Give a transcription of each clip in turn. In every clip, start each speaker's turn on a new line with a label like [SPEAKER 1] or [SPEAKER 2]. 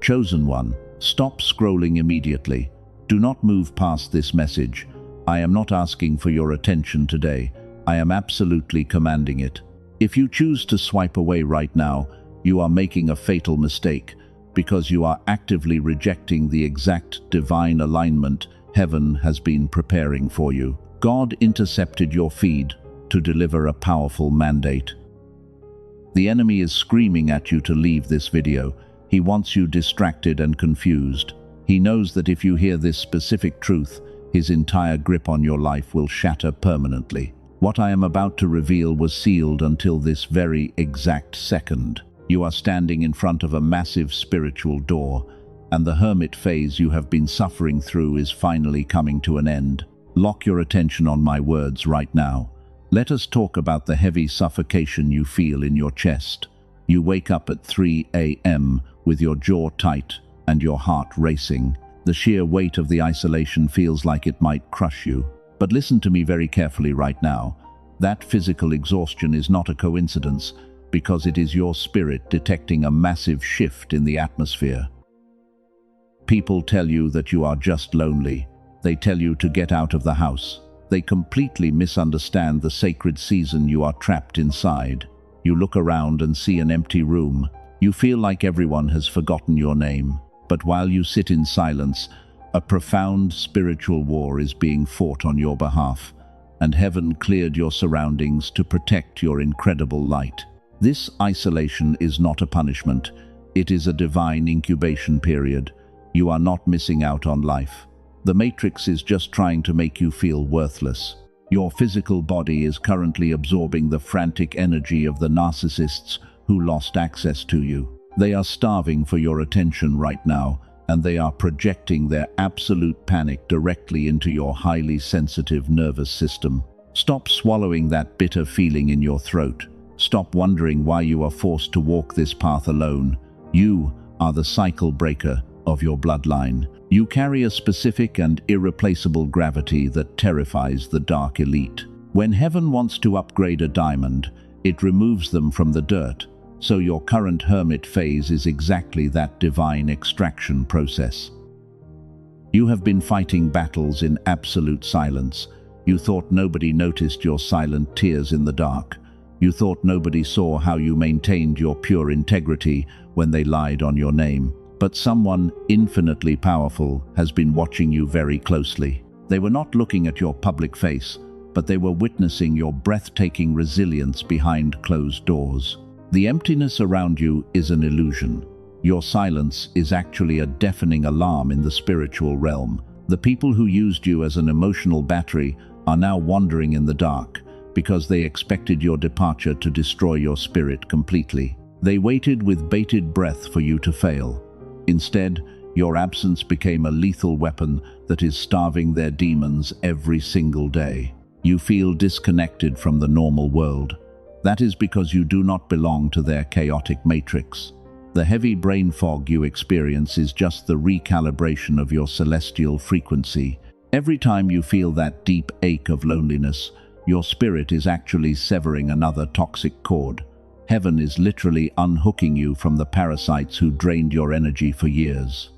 [SPEAKER 1] Chosen one, stop scrolling immediately. Do not move past this message. I am not asking for your attention today. I am absolutely commanding it. If you choose to swipe away right now, you are making a fatal mistake, because you are actively rejecting the exact divine alignment heaven has been preparing for you. God intercepted your feed to deliver a powerful mandate. The enemy is screaming at you to leave this video. He wants you distracted and confused. He knows that if you hear this specific truth, his entire grip on your life will shatter permanently. What I am about to reveal was sealed until this very exact second. You are standing in front of a massive spiritual door, and the hermit phase you have been suffering through is finally coming to an end. Lock your attention on my words right now. Let us talk about the heavy suffocation you feel in your chest. You wake up at 3 a.m. with your jaw tight and your heart racing. The sheer weight of the isolation feels like it might crush you. But listen to me very carefully right now. That physical exhaustion is not a coincidence, because it is your spirit detecting a massive shift in the atmosphere. People tell you that you are just lonely. They tell you to get out of the house. They completely misunderstand the sacred season you are trapped inside. You look around and see an empty room. You feel like everyone has forgotten your name. But while you sit in silence, a profound spiritual war is being fought on your behalf, and heaven cleared your surroundings to protect your incredible light. This isolation is not a punishment. It is a divine incubation period. You are not missing out on life. The Matrix is just trying to make you feel worthless. Your physical body is currently absorbing the frantic energy of the narcissists who lost access to you. They are starving for your attention right now, and they are projecting their absolute panic directly into your highly sensitive nervous system. Stop swallowing that bitter feeling in your throat. Stop wondering why you are forced to walk this path alone. You are the cycle breaker of your bloodline. You carry a specific and irreplaceable gravity that terrifies the dark elite. When heaven wants to upgrade a diamond, it removes them from the dirt. So your current hermit phase is exactly that divine extraction process. You have been fighting battles in absolute silence. You thought nobody noticed your silent tears in the dark. You thought nobody saw how you maintained your pure integrity when they lied on your name. But someone infinitely powerful has been watching you very closely. They were not looking at your public face, but they were witnessing your breathtaking resilience behind closed doors. The emptiness around you is an illusion. Your silence is actually a deafening alarm in the spiritual realm. The people who used you as an emotional battery are now wandering in the dark because they expected your departure to destroy your spirit completely. They waited with bated breath for you to fail. Instead, your absence became a lethal weapon that is starving their demons every single day. You feel disconnected from the normal world. That is because you do not belong to their chaotic matrix. The heavy brain fog you experience is just the recalibration of your celestial frequency. Every time you feel that deep ache of loneliness, your spirit is actually severing another toxic cord. Heaven is literally unhooking you from the parasites who drained your energy for years.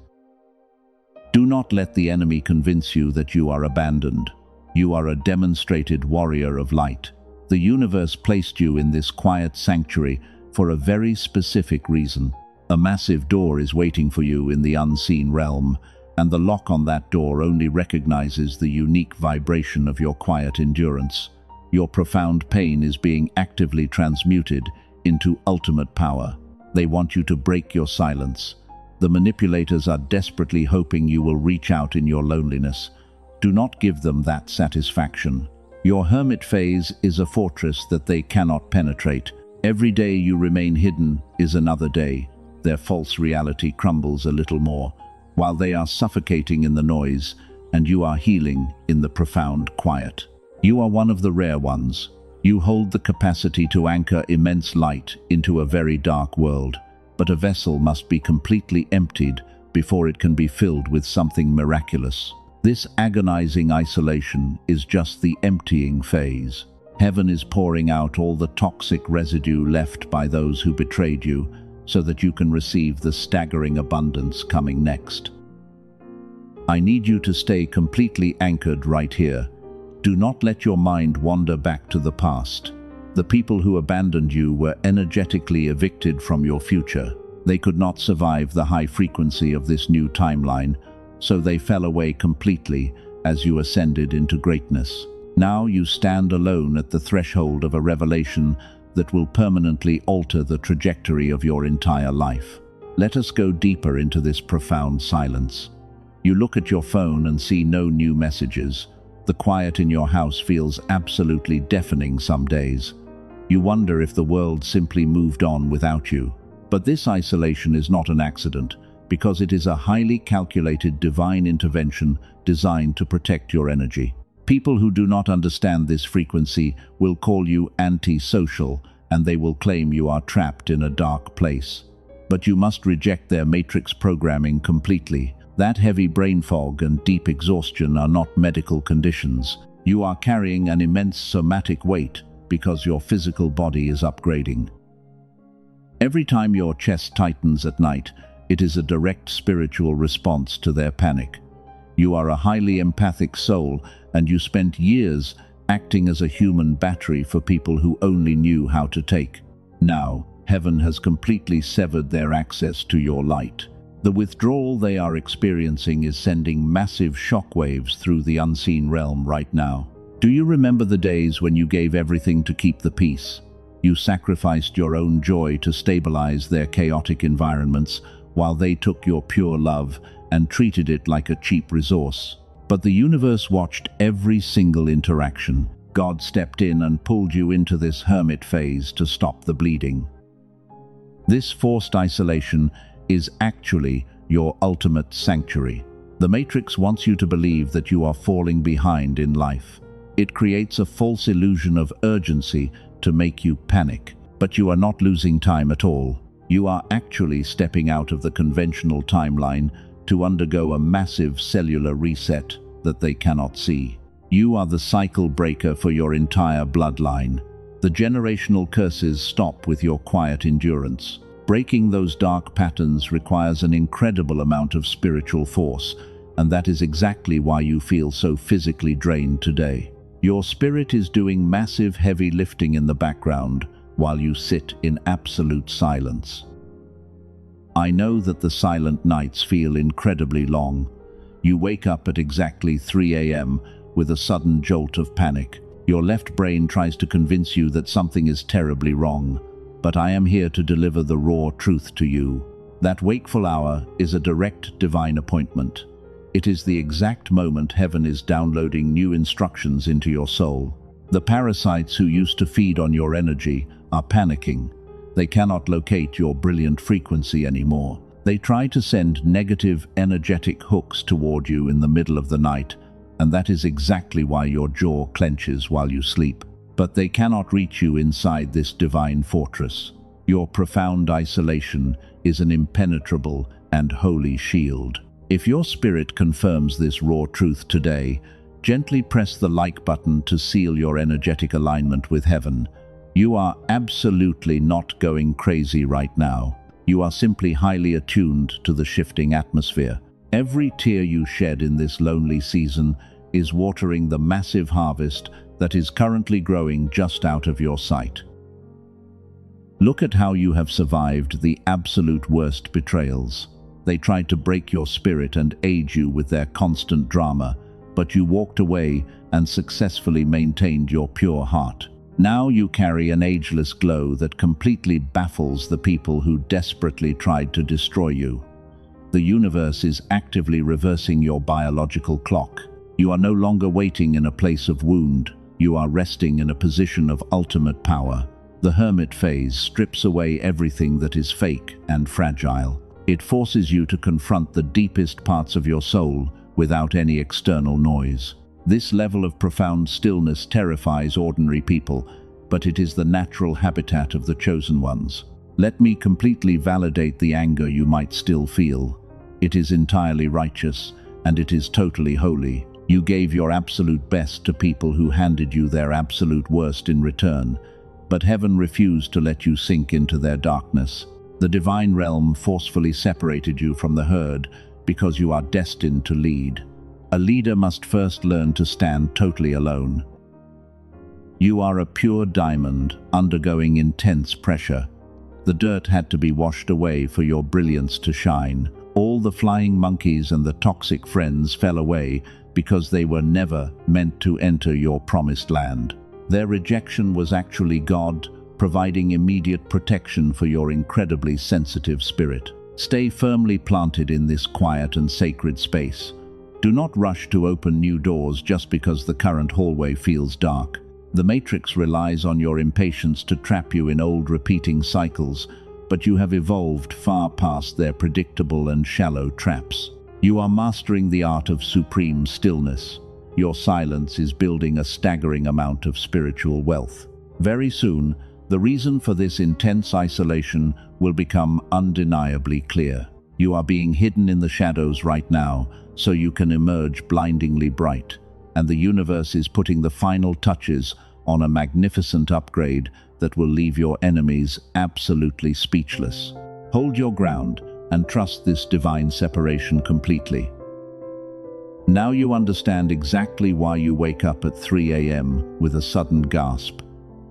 [SPEAKER 1] Do not let the enemy convince you that you are abandoned. You are a demonstrated warrior of light. The universe placed you in this quiet sanctuary for a very specific reason. A massive door is waiting for you in the unseen realm, and the lock on that door only recognizes the unique vibration of your quiet endurance. Your profound pain is being actively transmuted into ultimate power. They want you to break your silence. The manipulators are desperately hoping you will reach out in your loneliness. Do not give them that satisfaction. Your hermit phase is a fortress that they cannot penetrate. Every day you remain hidden is another day. Their false reality crumbles a little more, while they are suffocating in the noise, and you are healing in the profound quiet. You are one of the rare ones. You hold the capacity to anchor immense light into a very dark world, but a vessel must be completely emptied before it can be filled with something miraculous. This agonizing isolation is just the emptying phase. Heaven is pouring out all the toxic residue left by those who betrayed you, so that you can receive the staggering abundance coming next. I need you to stay completely anchored right here. Do not let your mind wander back to the past. The people who abandoned you were energetically evicted from your future. They could not survive the high frequency of this new timeline, so they fell away completely as you ascended into greatness. Now you stand alone at the threshold of a revelation that will permanently alter the trajectory of your entire life. Let us go deeper into this profound silence. You look at your phone and see no new messages. The quiet in your house feels absolutely deafening some days. You wonder if the world simply moved on without you. But this isolation is not an accident, because it is a highly calculated divine intervention designed to protect your energy. People who do not understand this frequency will call you anti-social, and they will claim you are trapped in a dark place. But you must reject their matrix programming completely. That heavy brain fog and deep exhaustion are not medical conditions. You are carrying an immense somatic weight because your physical body is upgrading. Every time your chest tightens at night, it is a direct spiritual response to their panic. You are a highly empathic soul, and you spent years acting as a human battery for people who only knew how to take. Now, heaven has completely severed their access to your light. The withdrawal they are experiencing is sending massive shockwaves through the unseen realm right now. Do you remember the days when you gave everything to keep the peace? You sacrificed your own joy to stabilize their chaotic environments, while they took your pure love and treated it like a cheap resource. But the universe watched every single interaction. God stepped in and pulled you into this hermit phase to stop the bleeding. This forced isolation is actually your ultimate sanctuary. The Matrix wants you to believe that you are falling behind in life. It creates a false illusion of urgency to make you panic. But you are not losing time at all. You are actually stepping out of the conventional timeline to undergo a massive cellular reset that they cannot see. You are the cycle breaker for your entire bloodline. The generational curses stop with your quiet endurance. Breaking those dark patterns requires an incredible amount of spiritual force, and that is exactly why you feel so physically drained today. Your spirit is doing massive heavy lifting in the background while you sit in absolute silence. I know that the silent nights feel incredibly long. You wake up at exactly 3 a.m. with a sudden jolt of panic. Your left brain tries to convince you that something is terribly wrong, but I am here to deliver the raw truth to you. That wakeful hour is a direct divine appointment. It is the exact moment heaven is downloading new instructions into your soul. The parasites who used to feed on your energy are panicking. They cannot locate your brilliant frequency anymore. They try to send negative, energetic hooks toward you in the middle of the night, and that is exactly why your jaw clenches while you sleep. But they cannot reach you inside this divine fortress. Your profound isolation is an impenetrable and holy shield. If your spirit confirms this raw truth today, gently press the like button to seal your energetic alignment with heaven. You are absolutely not going crazy right now. You are simply highly attuned to the shifting atmosphere. Every tear you shed in this lonely season is watering the massive harvest that is currently growing just out of your sight. Look at how you have survived the absolute worst betrayals. They tried to break your spirit and aid you with their constant drama, but you walked away and successfully maintained your pure heart. Now you carry an ageless glow that completely baffles the people who desperately tried to destroy you. The universe is actively reversing your biological clock. You are no longer waiting in a place of wound. You are resting in a position of ultimate power. The hermit phase strips away everything that is fake and fragile. It forces you to confront the deepest parts of your soul without any external noise. This level of profound stillness terrifies ordinary people, but it is the natural habitat of the chosen ones. Let me completely validate the anger you might still feel. It is entirely righteous, and it is totally holy. You gave your absolute best to people who handed you their absolute worst in return, but heaven refused to let you sink into their darkness. The divine realm forcefully separated you from the herd because you are destined to lead. A leader must first learn to stand totally alone. You are a pure diamond, undergoing intense pressure. The dirt had to be washed away for your brilliance to shine. All the flying monkeys and the toxic friends fell away because they were never meant to enter your promised land. Their rejection was actually God, providing immediate protection for your incredibly sensitive spirit. Stay firmly planted in this quiet and sacred space. Do not rush to open new doors just because the current hallway feels dark. The Matrix relies on your impatience to trap you in old repeating cycles, but you have evolved far past their predictable and shallow traps. You are mastering the art of supreme stillness. Your silence is building a staggering amount of spiritual wealth. Very soon, the reason for this intense isolation will become undeniably clear. You are being hidden in the shadows right now, so you can emerge blindingly bright, and the universe is putting the final touches on a magnificent upgrade that will leave your enemies absolutely speechless. Hold your ground and trust this divine separation completely. Now you understand exactly why you wake up at 3 a.m. with a sudden gasp.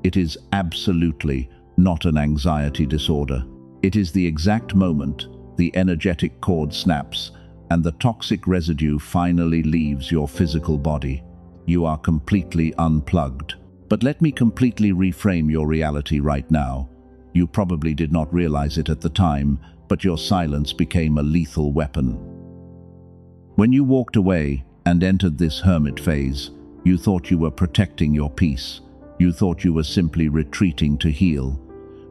[SPEAKER 1] It is absolutely not an anxiety disorder. It is the exact moment the energetic cord snaps and the toxic residue finally leaves your physical body. You are completely unplugged. But let me completely reframe your reality right now. You probably did not realize it at the time, but your silence became a lethal weapon. When you walked away and entered this hermit phase, you thought you were protecting your peace. You thought you were simply retreating to heal.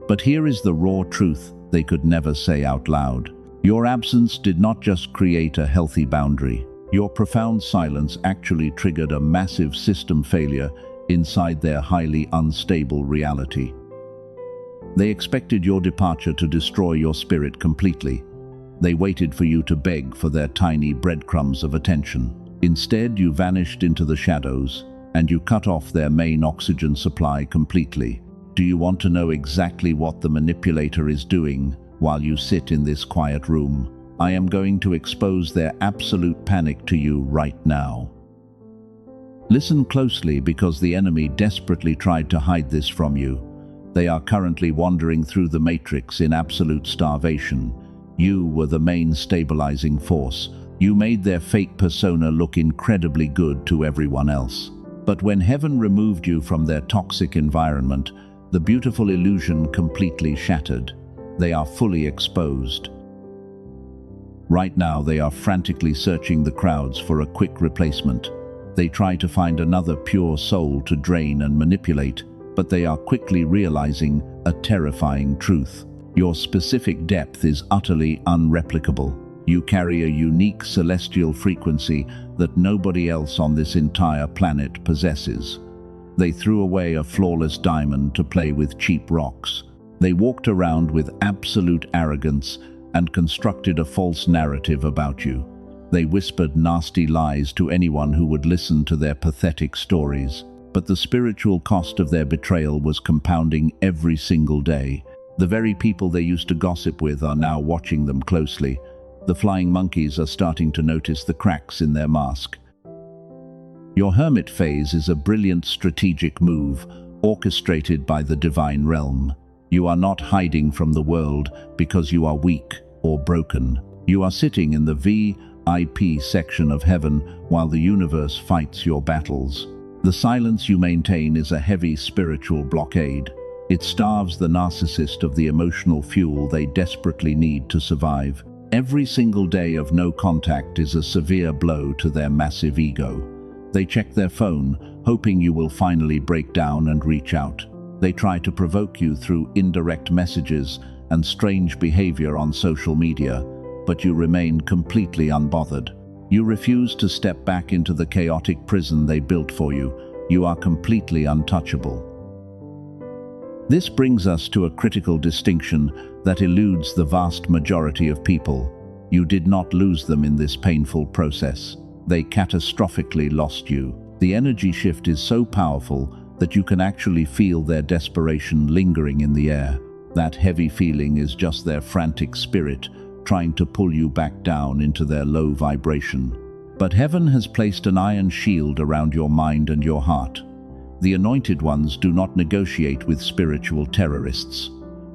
[SPEAKER 1] But here is the raw truth they could never say out loud. Your absence did not just create a healthy boundary. Your profound silence actually triggered a massive system failure inside their highly unstable reality. They expected your departure to destroy your spirit completely. They waited for you to beg for their tiny breadcrumbs of attention. Instead, you vanished into the shadows, and you cut off their main oxygen supply completely. Do you want to know exactly what the manipulator is doing while you sit in this quiet room? I am going to expose their absolute panic to you right now. Listen closely, because the enemy desperately tried to hide this from you. They are currently wandering through the Matrix in absolute starvation. You were the main stabilizing force. You made their fake persona look incredibly good to everyone else. But when heaven removed you from their toxic environment, the beautiful illusion completely shattered. They are fully exposed. Right now, they are frantically searching the crowds for a quick replacement. They try to find another pure soul to drain and manipulate, but they are quickly realizing a terrifying truth. Your specific depth is utterly unreplicable. You carry a unique celestial frequency that nobody else on this entire planet possesses. They threw away a flawless diamond to play with cheap rocks. They walked around with absolute arrogance and constructed a false narrative about you. They whispered nasty lies to anyone who would listen to their pathetic stories. But the spiritual cost of their betrayal was compounding every single day. The very people they used to gossip with are now watching them closely. The flying monkeys are starting to notice the cracks in their mask. Your hermit phase is a brilliant strategic move, orchestrated by the divine realm. You are not hiding from the world because you are weak or broken. You are sitting in the VIP section of heaven while the universe fights your battles. The silence you maintain is a heavy spiritual blockade. It starves the narcissist of the emotional fuel they desperately need to survive. Every single day of no contact is a severe blow to their massive ego. They check their phone, hoping you will finally break down and reach out. They try to provoke you through indirect messages and strange behavior on social media, but you remain completely unbothered. You refuse to step back into the chaotic prison they built for you. You are completely untouchable. This brings us to a critical distinction that eludes the vast majority of people. You did not lose them in this painful process. They catastrophically lost you. The energy shift is so powerful that you can actually feel their desperation lingering in the air. That heavy feeling is just their frantic spirit trying to pull you back down into their low vibration. But heaven has placed an iron shield around your mind and your heart. The anointed ones do not negotiate with spiritual terrorists.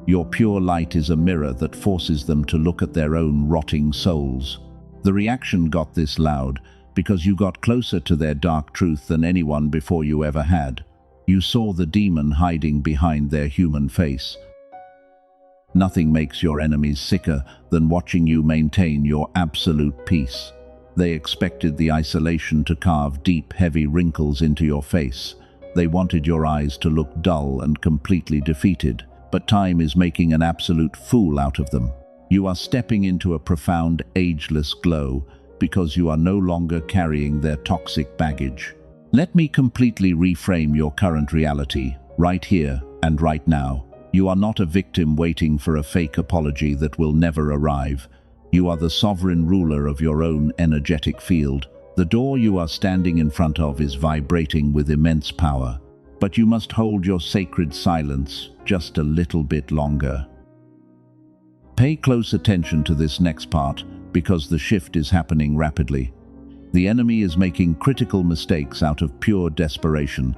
[SPEAKER 1] Your pure light is a mirror that forces them to look at their own rotting souls. The reaction got this loud because you got closer to their dark truth than anyone before you ever had. You saw the demon hiding behind their human face. Nothing makes your enemies sicker than watching you maintain your absolute peace. They expected the isolation to carve deep, heavy wrinkles into your face. They wanted your eyes to look dull and completely defeated, but time is making an absolute fool out of them. You are stepping into a profound, ageless glow because you are no longer carrying their toxic baggage. Let me completely reframe your current reality, right here and right now. You are not a victim waiting for a fake apology that will never arrive. You are the sovereign ruler of your own energetic field. The door you are standing in front of is vibrating with immense power, but you must hold your sacred silence just a little bit longer. Pay close attention to this next part because the shift is happening rapidly. The enemy is making critical mistakes out of pure desperation.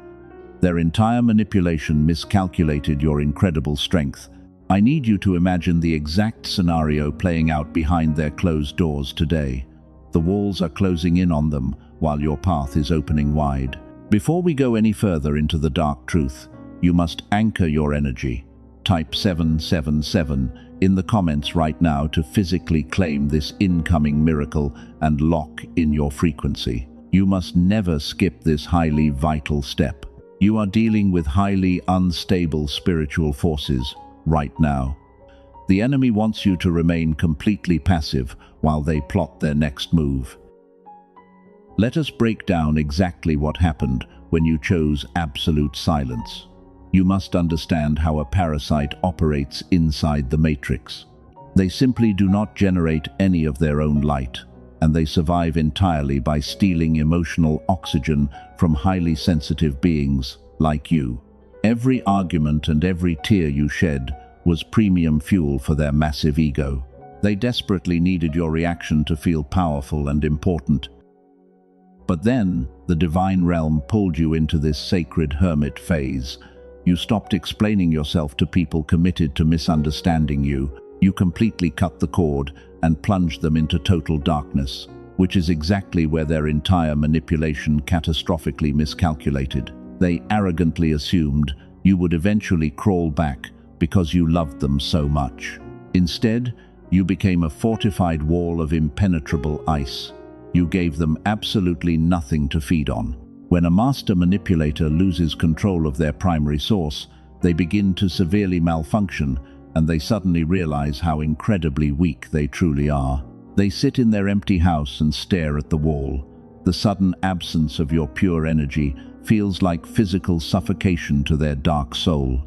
[SPEAKER 1] Their entire manipulation miscalculated your incredible strength. I need you to imagine the exact scenario playing out behind their closed doors today. The walls are closing in on them while your path is opening wide. Before we go any further into the dark truth, you must anchor your energy. Type 777 in the comments right now to physically claim this incoming miracle and lock in your frequency. You must never skip this highly vital step. You are dealing with highly unstable spiritual forces right now. The enemy wants you to remain completely passive while they plot their next move. Let us break down exactly what happened when you chose absolute silence. You must understand how a parasite operates inside the matrix. They simply do not generate any of their own light, and they survive entirely by stealing emotional oxygen from highly sensitive beings like you. Every argument and every tear you shed was premium fuel for their massive ego. They desperately needed your reaction to feel powerful and important. But then, the divine realm pulled you into this sacred hermit phase. You stopped explaining yourself to people committed to misunderstanding you. You completely cut the cord and plunged them into total darkness, which is exactly where their entire manipulation catastrophically miscalculated. They arrogantly assumed you would eventually crawl back because you loved them so much. Instead, you became a fortified wall of impenetrable ice. You gave them absolutely nothing to feed on. When a master manipulator loses control of their primary source, they begin to severely malfunction, and they suddenly realize how incredibly weak they truly are. They sit in their empty house and stare at the wall. The sudden absence of your pure energy feels like physical suffocation to their dark soul.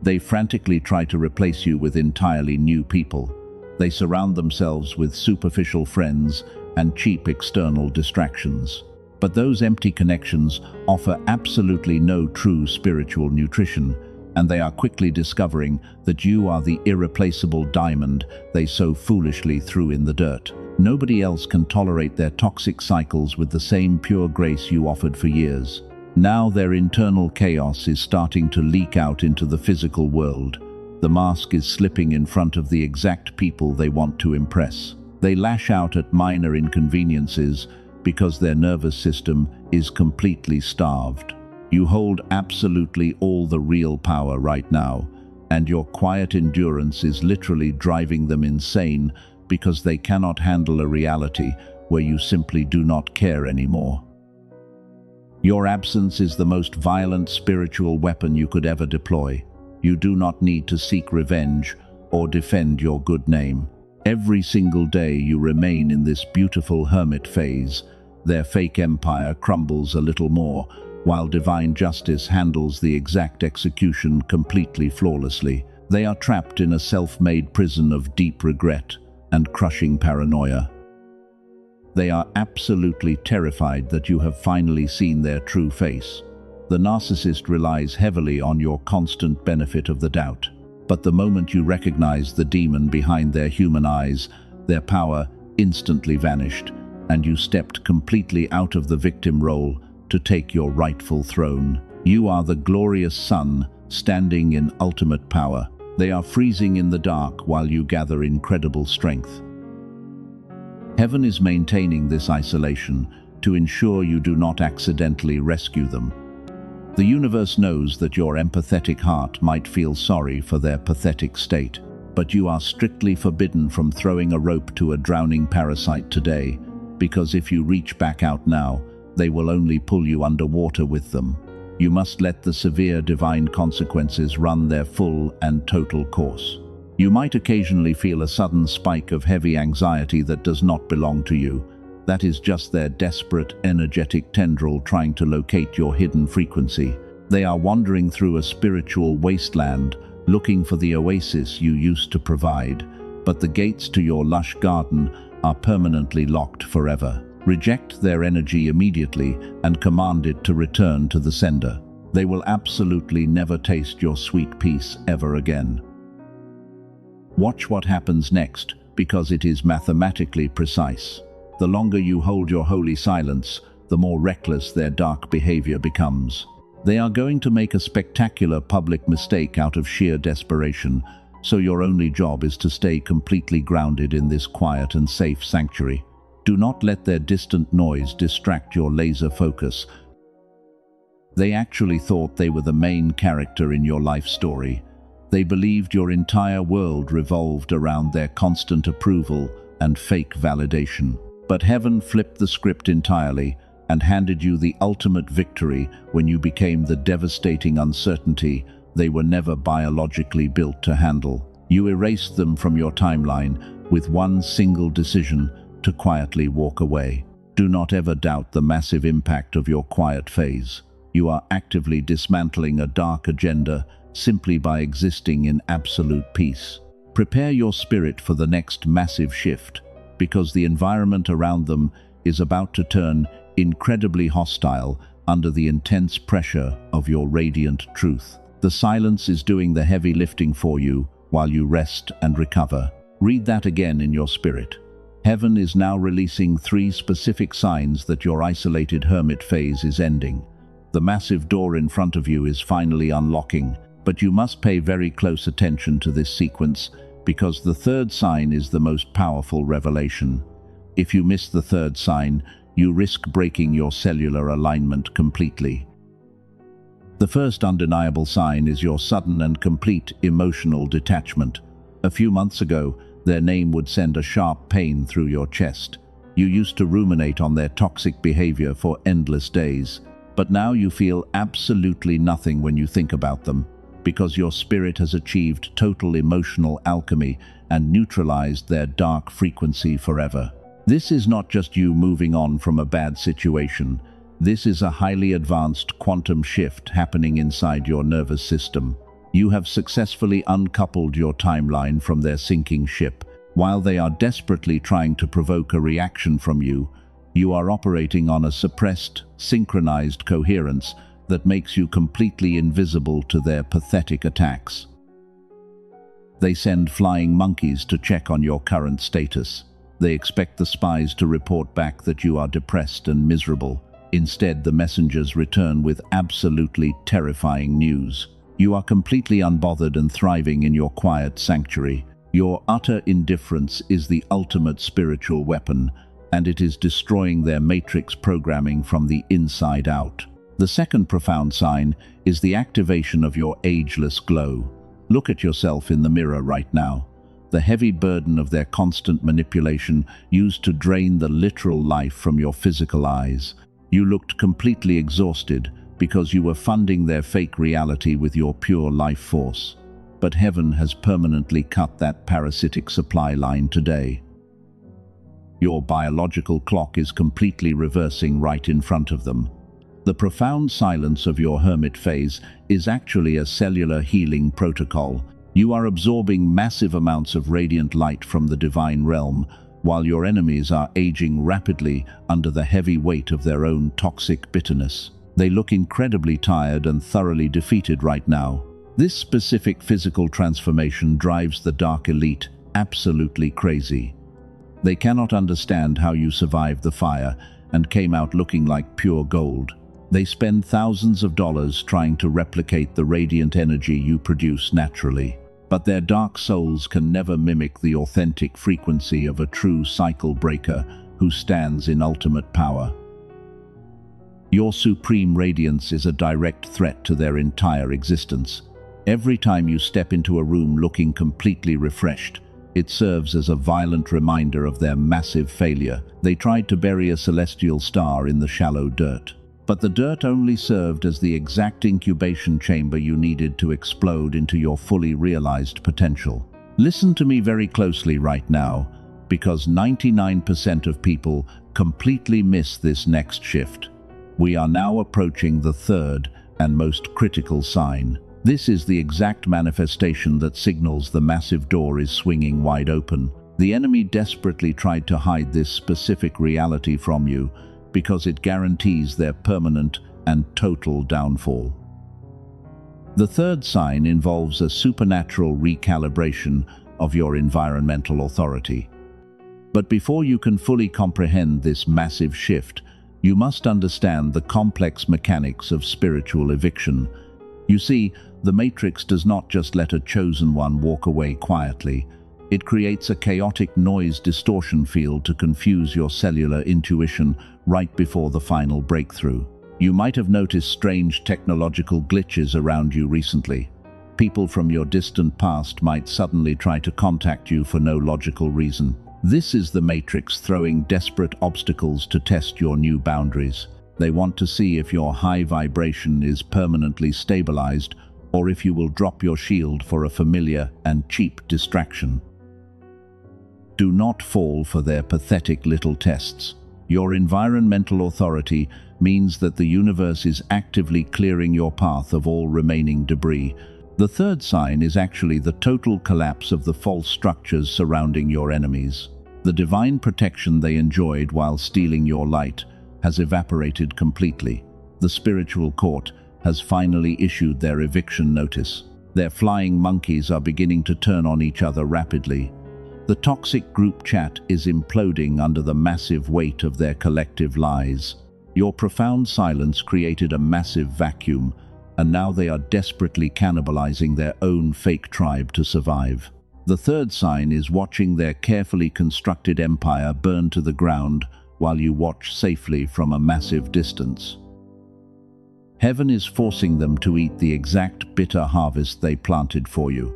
[SPEAKER 1] They frantically try to replace you with entirely new people. They surround themselves with superficial friends and cheap external distractions. But those empty connections offer absolutely no true spiritual nutrition, and they are quickly discovering that you are the irreplaceable diamond they so foolishly threw in the dirt. Nobody else can tolerate their toxic cycles with the same pure grace you offered for years. Now their internal chaos is starting to leak out into the physical world. The mask is slipping in front of the exact people they want to impress. They lash out at minor inconveniences because their nervous system is completely starved. You hold absolutely all the real power right now, and your quiet endurance is literally driving them insane because they cannot handle a reality where you simply do not care anymore. Your absence is the most violent spiritual weapon you could ever deploy. You do not need to seek revenge or defend your good name. Every single day you remain in this beautiful hermit phase, their fake empire crumbles a little more, while divine justice handles the exact execution completely flawlessly. They are trapped in a self-made prison of deep regret and crushing paranoia. They are absolutely terrified that you have finally seen their true face. The narcissist relies heavily on your constant benefit of the doubt. But the moment you recognized the demon behind their human eyes, their power instantly vanished, and you stepped completely out of the victim role to take your rightful throne. You are the glorious sun, standing in ultimate power. They are freezing in the dark while you gather incredible strength. Heaven is maintaining this isolation to ensure you do not accidentally rescue them. The universe knows that your empathetic heart might feel sorry for their pathetic state, but you are strictly forbidden from throwing a rope to a drowning parasite today, because if you reach back out now, they will only pull you underwater with them. You must let the severe divine consequences run their full and total course. You might occasionally feel a sudden spike of heavy anxiety that does not belong to you. That is just their desperate, energetic tendril trying to locate your hidden frequency. They are wandering through a spiritual wasteland, looking for the oasis you used to provide, but the gates to your lush garden are permanently locked forever. Reject their energy immediately and command it to return to the sender. They will absolutely never taste your sweet peace ever again. Watch what happens next, because it is mathematically precise. The longer you hold your holy silence, the more reckless their dark behavior becomes. They are going to make a spectacular public mistake out of sheer desperation, so your only job is to stay completely grounded in this quiet and safe sanctuary. Do not let their distant noise distract your laser focus. They actually thought they were the main character in your life story. They believed your entire world revolved around their constant approval and fake validation. But heaven flipped the script entirely and handed you the ultimate victory when you became the devastating uncertainty they were never biologically built to handle. You erased them from your timeline with one single decision: to quietly walk away. Do not ever doubt the massive impact of your quiet phase. You are actively dismantling a dark agenda simply by existing in absolute peace. Prepare your spirit for the next massive shift, because the environment around them is about to turn incredibly hostile under the intense pressure of your radiant truth. The silence is doing the heavy lifting for you while you rest and recover. Read that again in your spirit. Heaven is now releasing 3 specific signs that your isolated hermit phase is ending. The massive door in front of you is finally unlocking, but you must pay very close attention to this sequence, because the 3rd sign is the most powerful revelation. If you miss the 3rd sign, you risk breaking your cellular alignment completely. The first undeniable sign is your sudden and complete emotional detachment. A few months ago, their name would send a sharp pain through your chest. You used to ruminate on their toxic behavior for endless days, but now you feel absolutely nothing when you think about them, because your spirit has achieved total emotional alchemy and neutralized their dark frequency forever. This is not just you moving on from a bad situation. This is a highly advanced quantum shift happening inside your nervous system. You have successfully uncoupled your timeline from their sinking ship. While they are desperately trying to provoke a reaction from you, you are operating on a suppressed, synchronized coherence that makes you completely invisible to their pathetic attacks. They send flying monkeys to check on your current status. They expect the spies to report back that you are depressed and miserable. Instead, the messengers return with absolutely terrifying news. You are completely unbothered and thriving in your quiet sanctuary. Your utter indifference is the ultimate spiritual weapon, and it is destroying their matrix programming from the inside out. The second profound sign is the activation of your ageless glow. Look at yourself in the mirror right now. The heavy burden of their constant manipulation used to drain the literal life from your physical eyes. You looked completely exhausted because you were funding their fake reality with your pure life force. But heaven has permanently cut that parasitic supply line today. Your biological clock is completely reversing right in front of them. The profound silence of your hermit phase is actually a cellular healing protocol. You are absorbing massive amounts of radiant light from the divine realm, while your enemies are aging rapidly under the heavy weight of their own toxic bitterness. They look incredibly tired and thoroughly defeated right now. This specific physical transformation drives the dark elite absolutely crazy. They cannot understand how you survived the fire and came out looking like pure gold. They spend thousands of dollars trying to replicate the radiant energy you produce naturally. But their dark souls can never mimic the authentic frequency of a true cycle breaker who stands in ultimate power. Your supreme radiance is a direct threat to their entire existence. Every time you step into a room looking completely refreshed, it serves as a violent reminder of their massive failure. They tried to bury a celestial star in the shallow dirt. But the dirt only served as the exact incubation chamber you needed to explode into your fully realized potential. Listen to me very closely right now, because 99% of people completely miss this next shift. We are now approaching the third and most critical sign. This is the exact manifestation that signals the massive door is swinging wide open. The enemy desperately tried to hide this specific reality from you because it guarantees their permanent and total downfall. The third sign involves a supernatural recalibration of your environmental authority. But before you can fully comprehend this massive shift, you must understand the complex mechanics of spiritual eviction. You see, the Matrix does not just let a chosen one walk away quietly. It creates a chaotic noise distortion field to confuse your cellular intuition right before the final breakthrough. You might have noticed strange technological glitches around you recently. People from your distant past might suddenly try to contact you for no logical reason. This is the Matrix throwing desperate obstacles to test your new boundaries. They want to see if your high vibration is permanently stabilized or if you will drop your shield for a familiar and cheap distraction. Do not fall for their pathetic little tests. Your environmental authority means that the universe is actively clearing your path of all remaining debris. The third sign is actually the total collapse of the false structures surrounding your enemies. The divine protection they enjoyed while stealing your light has evaporated completely. The spiritual court has finally issued their eviction notice. Their flying monkeys are beginning to turn on each other rapidly. The toxic group chat is imploding under the massive weight of their collective lies. Your profound silence created a massive vacuum, and now they are desperately cannibalizing their own fake tribe to survive. The third sign is watching their carefully constructed empire burn to the ground while you watch safely from a massive distance. Heaven is forcing them to eat the exact bitter harvest they planted for you.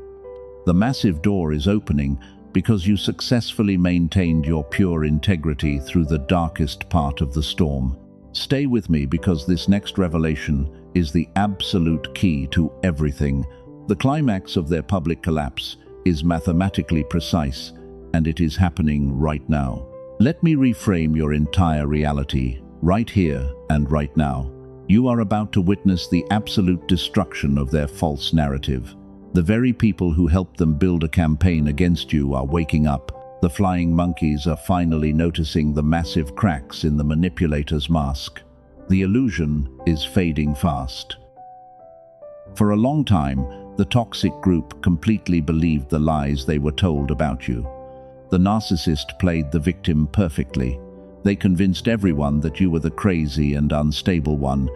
[SPEAKER 1] The massive door is opening because you successfully maintained your pure integrity through the darkest part of the storm. Stay with me, because this next revelation is the absolute key to everything. The climax of their public collapse is mathematically precise, and it is happening right now. Let me reframe your entire reality, right here and right now. You are about to witness the absolute destruction of their false narrative. The very people who helped them build a campaign against you are waking up. The flying monkeys are finally noticing the massive cracks in the manipulator's mask. The illusion is fading fast. For a long time, the toxic group completely believed the lies they were told about you. The narcissist played the victim perfectly. They convinced everyone that you were the crazy and unstable one.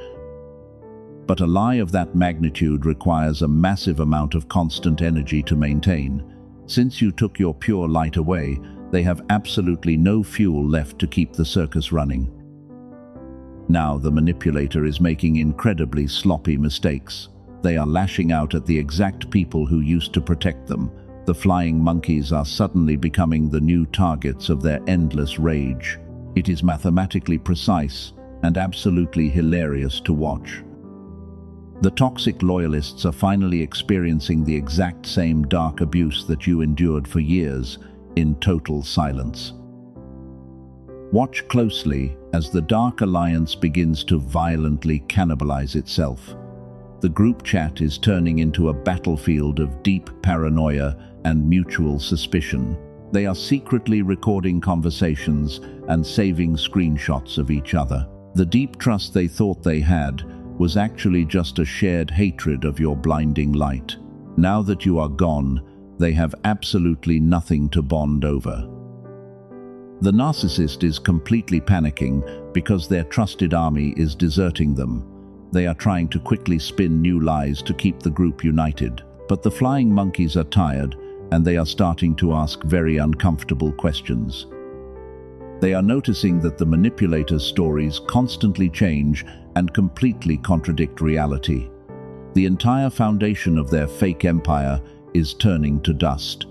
[SPEAKER 1] But a lie of that magnitude requires a massive amount of constant energy to maintain. Since you took your pure light away, they have absolutely no fuel left to keep the circus running. Now the manipulator is making incredibly sloppy mistakes. They are lashing out at the exact people who used to protect them. The flying monkeys are suddenly becoming the new targets of their endless rage. It is mathematically precise and absolutely hilarious to watch. The toxic loyalists are finally experiencing the exact same dark abuse that you endured for years in total silence. Watch closely as the Dark Alliance begins to violently cannibalize itself. The group chat is turning into a battlefield of deep paranoia and mutual suspicion. They are secretly recording conversations and saving screenshots of each other. The deep trust they thought they had was actually just a shared hatred of your blinding light. Now that you are gone, they have absolutely nothing to bond over. The narcissist is completely panicking because their trusted army is deserting them. They are trying to quickly spin new lies to keep the group united. But the flying monkeys are tired, and they are starting to ask very uncomfortable questions. They are noticing that the manipulator's stories constantly change and completely contradict reality. The entire foundation of their fake empire is turning to dust.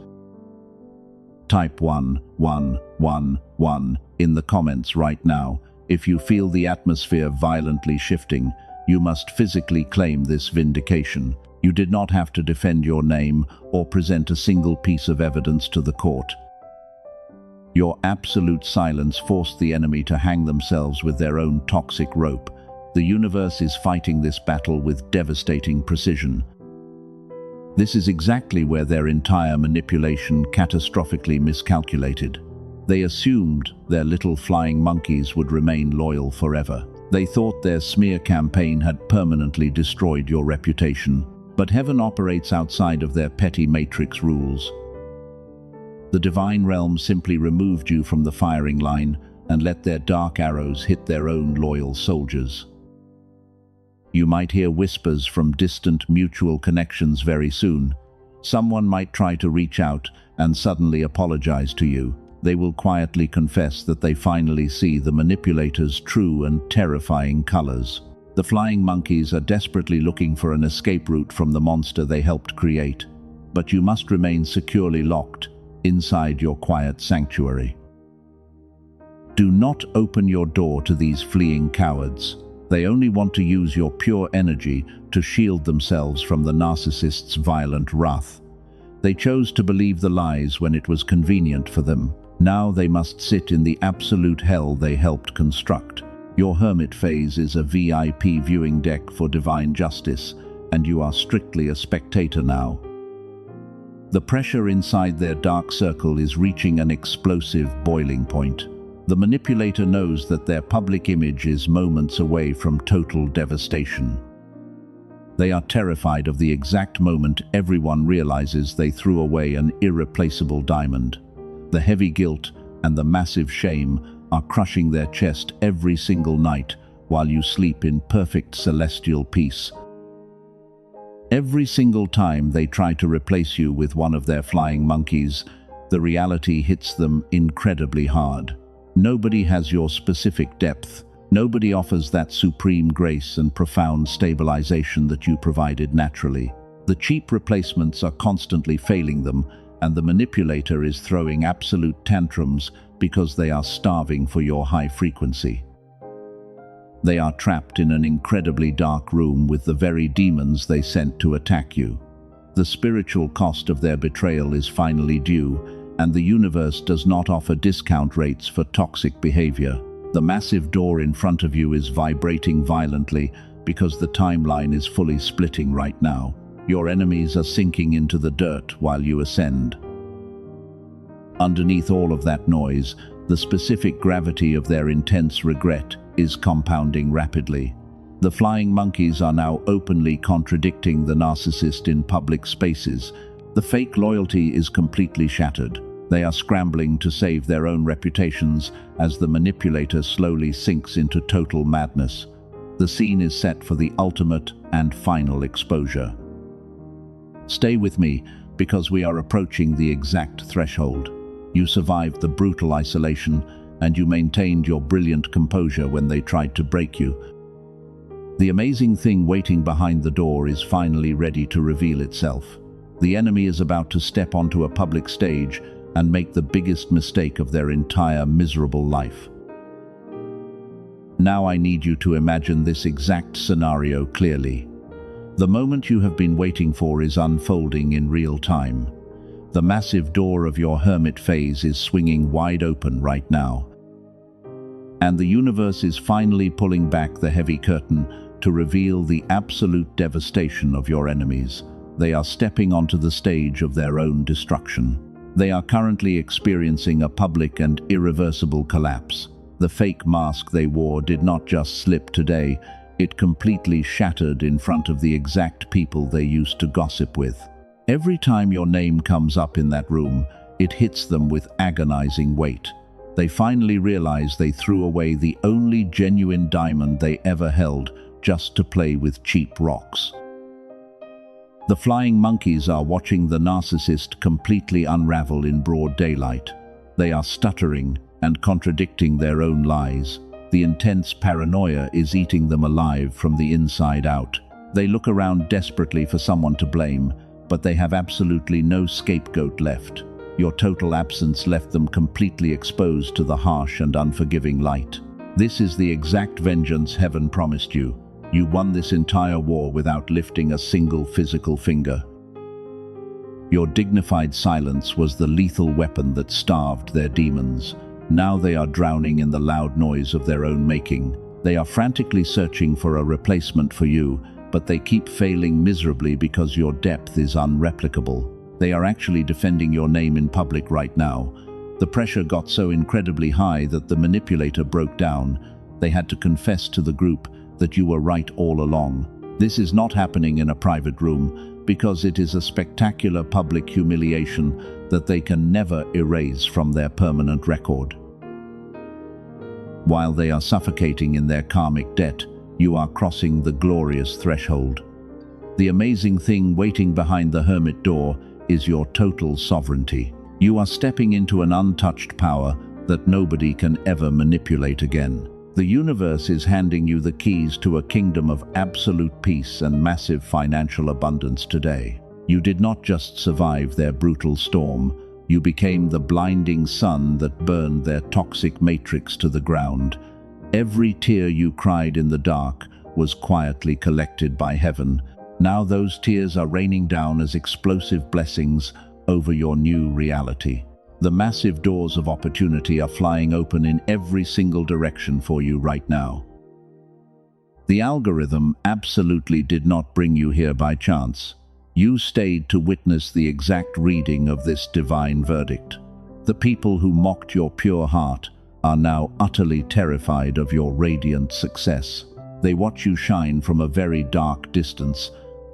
[SPEAKER 1] Type 111 in the comments right now if you feel the atmosphere violently shifting. You must physically claim this vindication. You did not have to defend your name or present a single piece of evidence to the court. Your absolute silence forced the enemy to hang themselves with their own toxic rope. The universe is fighting this battle with devastating precision. This is exactly where their entire manipulation catastrophically miscalculated. They assumed their little flying monkeys would remain loyal forever. They thought their smear campaign had permanently destroyed your reputation. But heaven operates outside of their petty matrix rules. The divine realm simply removed you from the firing line and let their dark arrows hit their own loyal soldiers. You might hear whispers from distant mutual connections very soon. Someone might try to reach out and suddenly apologize to you. They will quietly confess that they finally see the manipulator's true and terrifying colors. The flying monkeys are desperately looking for an escape route from the monster they helped create, but you must remain securely locked inside your quiet sanctuary. Do not open your door to these fleeing cowards. They only want to use your pure energy to shield themselves from the narcissist's violent wrath. They chose to believe the lies when it was convenient for them. Now they must sit in the absolute hell they helped construct. Your hermit phase is a VIP viewing deck for divine justice, and you are strictly a spectator now. The pressure inside their dark circle is reaching an explosive boiling point. The manipulator knows that their public image is moments away from total devastation. They are terrified of the exact moment everyone realizes they threw away an irreplaceable diamond. The heavy guilt and the massive shame are crushing their chest every single night while you sleep in perfect celestial peace. Every single time they try to replace you with one of their flying monkeys, the reality hits them incredibly hard. Nobody has your specific depth. Nobody offers that supreme grace and profound stabilization that you provided naturally. The cheap replacements are constantly failing them, and the manipulator is throwing absolute tantrums because they are starving for your high frequency. They are trapped in an incredibly dark room with the very demons they sent to attack you. The spiritual cost of their betrayal is finally due, and the universe does not offer discount rates for toxic behavior. The massive door in front of you is vibrating violently because the timeline is fully splitting right now. Your enemies are sinking into the dirt while you ascend. Underneath all of that noise, the specific gravity of their intense regret is compounding rapidly. The flying monkeys are now openly contradicting the narcissist in public spaces. The fake loyalty is completely shattered. They are scrambling to save their own reputations as the manipulator slowly sinks into total madness. The scene is set for the ultimate and final exposure. Stay with me, because we are approaching the exact threshold. You survived the brutal isolation, and you maintained your brilliant composure when they tried to break you. The amazing thing waiting behind the door is finally ready to reveal itself. The enemy is about to step onto a public stage and make the biggest mistake of their entire miserable life. Now I need you to imagine this exact scenario clearly. The moment you have been waiting for is unfolding in real time. The massive door of your hermit phase is swinging wide open right now. And the universe is finally pulling back the heavy curtain to reveal the absolute devastation of your enemies. They are stepping onto the stage of their own destruction. They are currently experiencing a public and irreversible collapse. The fake mask they wore did not just slip today, It completely shattered in front of the exact people they used to gossip with. Every time your name comes up in that room, it hits them with agonizing weight. They finally realize they threw away the only genuine diamond they ever held just to play with cheap rocks. The flying monkeys are watching the narcissist completely unravel in broad daylight. They are stuttering and contradicting their own lies. The intense paranoia is eating them alive from the inside out. They look around desperately for someone to blame, but they have absolutely no scapegoat left. Your total absence left them completely exposed to the harsh and unforgiving light. This is the exact vengeance heaven promised you. You won this entire war without lifting a single physical finger. Your dignified silence was the lethal weapon that starved their demons. Now they are drowning in the loud noise of their own making. They are frantically searching for a replacement for you, but they keep failing miserably because your depth is unreplicable. They are actually defending your name in public right now. The pressure got so incredibly high that the manipulator broke down. They had to confess to the group that you were right all along. This is not happening in a private room because it is a spectacular public humiliation that they can never erase from their permanent record. While they are suffocating in their karmic debt, you are crossing the glorious threshold. The amazing thing waiting behind the hermit door is your total sovereignty. You are stepping into an untouched power that nobody can ever manipulate again. The universe is handing you the keys to a kingdom of absolute peace and massive financial abundance today. You did not just survive their brutal storm, you became the blinding sun that burned their toxic matrix to the ground. Every tear you cried in the dark was quietly collected by heaven. Now those tears are raining down as explosive blessings over your new reality. The massive doors of opportunity are flying open in every single direction for you right now. The algorithm absolutely did not bring you here by chance. You stayed to witness the exact reading of this divine verdict. The people who mocked your pure heart are now utterly terrified of your radiant success. They watch you shine from a very dark distance,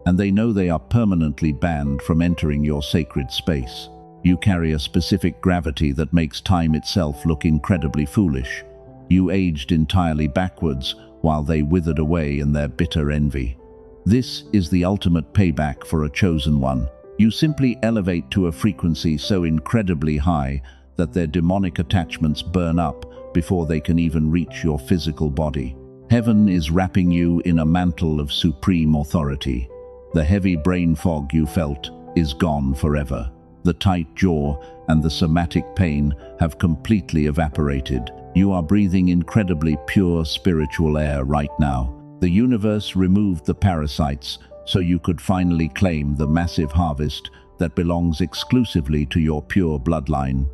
[SPEAKER 1] and they know they are permanently banned from entering your sacred space. You carry a specific gravity that makes time itself look incredibly foolish. You aged entirely backwards while they withered away in their bitter envy. This is the ultimate payback for a chosen one. You simply elevate to a frequency so incredibly high that their demonic attachments burn up before they can even reach your physical body. Heaven is wrapping you in a mantle of supreme authority. The heavy brain fog you felt is gone forever. The tight jaw and the somatic pain have completely evaporated. You are breathing incredibly pure spiritual air right now. The universe removed the parasites so you could finally claim the massive harvest that belongs exclusively to your pure bloodline.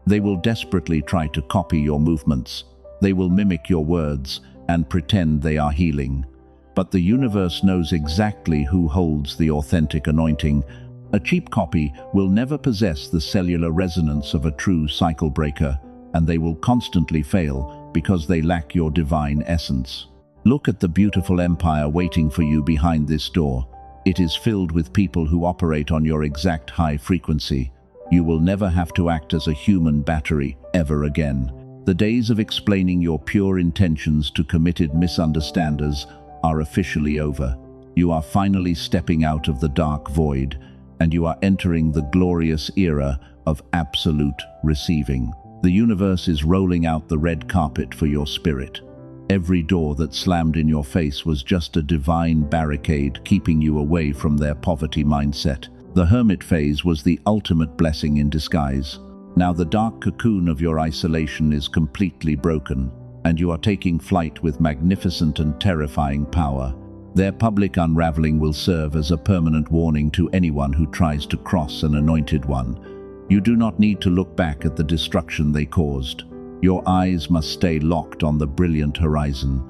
[SPEAKER 1] They will desperately try to copy your movements. They will mimic your words and pretend they are healing. But the universe knows exactly who holds the authentic anointing. A cheap copy will never possess the cellular resonance of a true cycle breaker, and they will constantly fail because they lack your divine essence. Look at the beautiful empire waiting for you behind this door. It is filled with people who operate on your exact high frequency. You will never have to act as a human battery ever again. The days of explaining your pure intentions to committed misunderstanders are officially over. You are finally stepping out of the dark void, and you are entering the glorious era of absolute receiving. The universe is rolling out the red carpet for your spirit. Every door that slammed in your face was just a divine barricade keeping you away from their poverty mindset. The hermit phase was the ultimate blessing in disguise. Now the dark cocoon of your isolation is completely broken, and you are taking flight with magnificent and terrifying power. Their public unraveling will serve as a permanent warning to anyone who tries to cross an anointed one. You do not need to look back at the destruction they caused. Your eyes must stay locked on the brilliant horizon.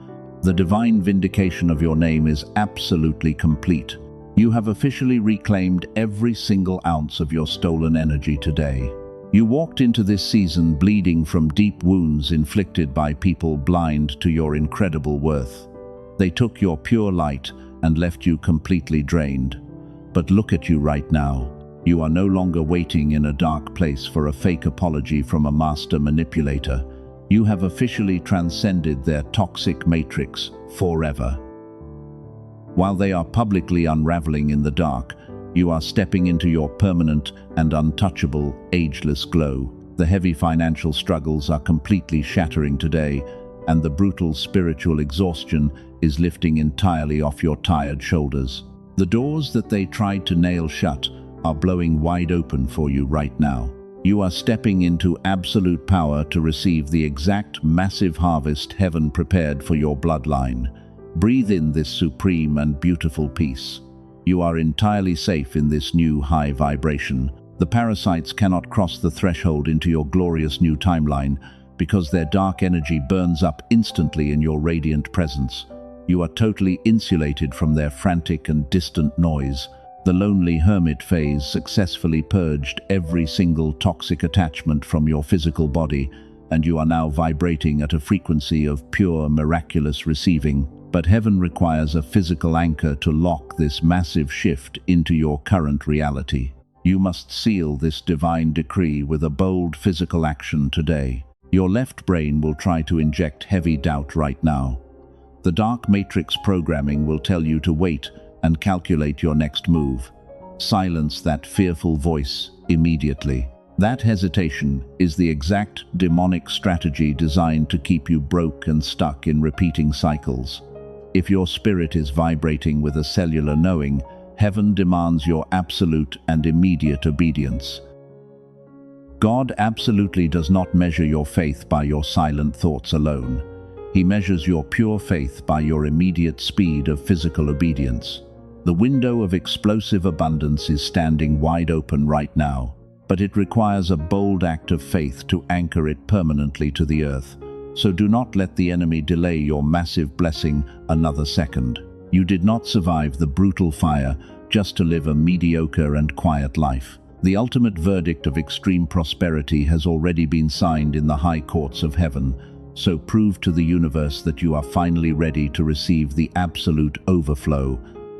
[SPEAKER 1] The divine vindication of your name is absolutely complete. You have officially reclaimed every single ounce of your stolen energy today. You walked into this season bleeding from deep wounds inflicted by people blind to your incredible worth. They took your pure light and left you completely drained. But look at you right now. You are no longer waiting in a dark place for a fake apology from a master manipulator. You have officially transcended their toxic matrix forever. While they are publicly unraveling in the dark, you are stepping into your permanent and untouchable, ageless glow. The heavy financial struggles are completely shattering today, and the brutal spiritual exhaustion is lifting entirely off your tired shoulders. The doors that they tried to nail shut are blowing wide open for you right now. You are stepping into absolute power to receive the exact massive harvest heaven prepared for your bloodline. Breathe in this supreme and beautiful peace. You are entirely safe in this new high vibration. The parasites cannot cross the threshold into your glorious new timeline because their dark energy burns up instantly in your radiant presence. You are totally insulated from their frantic and distant noise. The lonely hermit phase successfully purged every single toxic attachment from your physical body, and you are now vibrating at a frequency of pure, miraculous receiving. But heaven requires a physical anchor to lock this massive shift into your current reality. You must seal this divine decree with a bold physical action today. Your left brain will try to inject heavy doubt right now. The dark matrix programming will tell you to wait and calculate your next move. Silence that fearful voice immediately. That hesitation is the exact demonic strategy designed to keep you broke and stuck in repeating cycles. If your spirit is vibrating with a cellular knowing, heaven demands your absolute and immediate obedience. God absolutely does not measure your faith by your silent thoughts alone. He measures your pure faith by your immediate speed of physical obedience. The window of explosive abundance is standing wide open right now, but it requires a bold act of faith to anchor it permanently to the earth. So do not let the enemy delay your massive blessing another second. You did not survive the brutal fire just to live a mediocre and quiet life. The ultimate verdict of extreme prosperity has already been signed in the high courts of heaven, so prove to the universe that you are finally ready to receive the absolute overflow.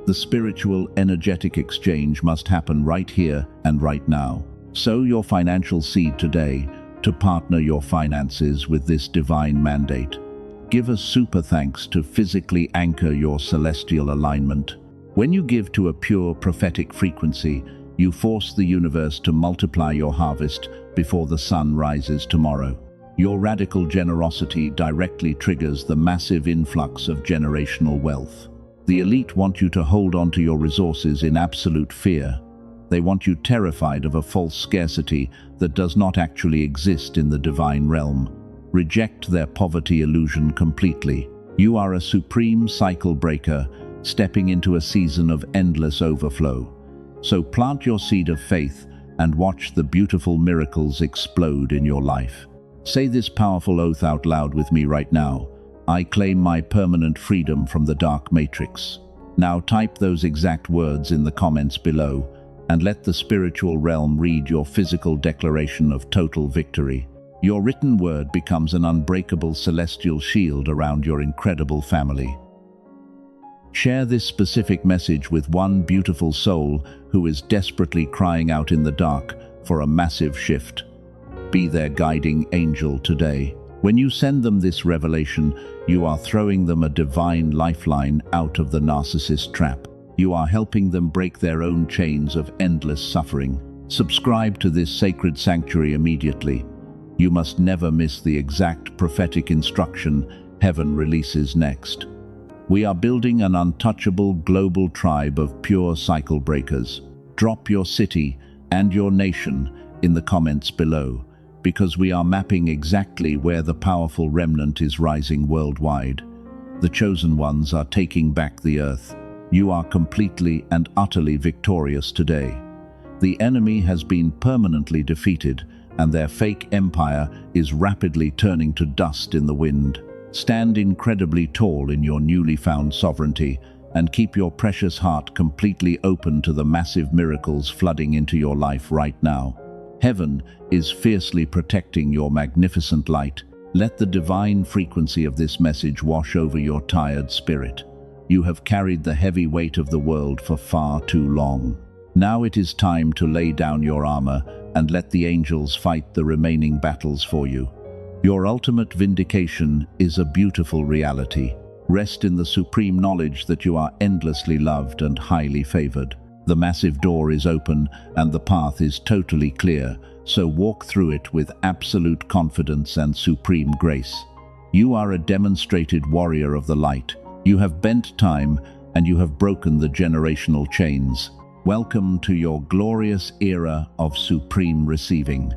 [SPEAKER 1] The spiritual, energetic exchange must happen right here and right now. Sow your financial seed today to partner your finances with this divine mandate. Give a super thanks to physically anchor your celestial alignment. When you give to a pure prophetic frequency, you force the universe to multiply your harvest before the sun rises tomorrow. Your radical generosity directly triggers the massive influx of generational wealth. The elite want you to hold on to your resources in absolute fear. They want you terrified of a false scarcity that does not actually exist in the divine realm. Reject their poverty illusion completely. You are a supreme cycle breaker, stepping into a season of endless overflow. So plant your seed of faith and watch the beautiful miracles explode in your life. Say this powerful oath out loud with me right now. I claim my permanent freedom from the dark matrix. Now type those exact words in the comments below and let the spiritual realm read your physical declaration of total victory. Your written word becomes an unbreakable celestial shield around your incredible family. Share this specific message with one beautiful soul who is desperately crying out in the dark for a massive shift. Be their guiding angel today. When you send them this revelation, you are throwing them a divine lifeline out of the narcissist trap. You are helping them break their own chains of endless suffering. Subscribe to this sacred sanctuary immediately. You must never miss the exact prophetic instruction heaven releases next. We are building an untouchable global tribe of pure cycle breakers. Drop your city and your nation in the comments below, because we are mapping exactly where the powerful remnant is rising worldwide. The chosen ones are taking back the earth. You are completely and utterly victorious today. The enemy has been permanently defeated, and their fake empire is rapidly turning to dust in the wind. Stand incredibly tall in your newly found sovereignty and keep your precious heart completely open to the massive miracles flooding into your life right now. Heaven is fiercely protecting your magnificent light. Let the divine frequency of this message wash over your tired spirit. You have carried the heavy weight of the world for far too long. Now it is time to lay down your armor and let the angels fight the remaining battles for you. Your ultimate vindication is a beautiful reality. Rest in the supreme knowledge that you are endlessly loved and highly favored. The massive door is open and the path is totally clear, so walk through it with absolute confidence and supreme grace. You are a demonstrated warrior of the light. You have bent time and you have broken the generational chains. Welcome to your glorious era of supreme receiving.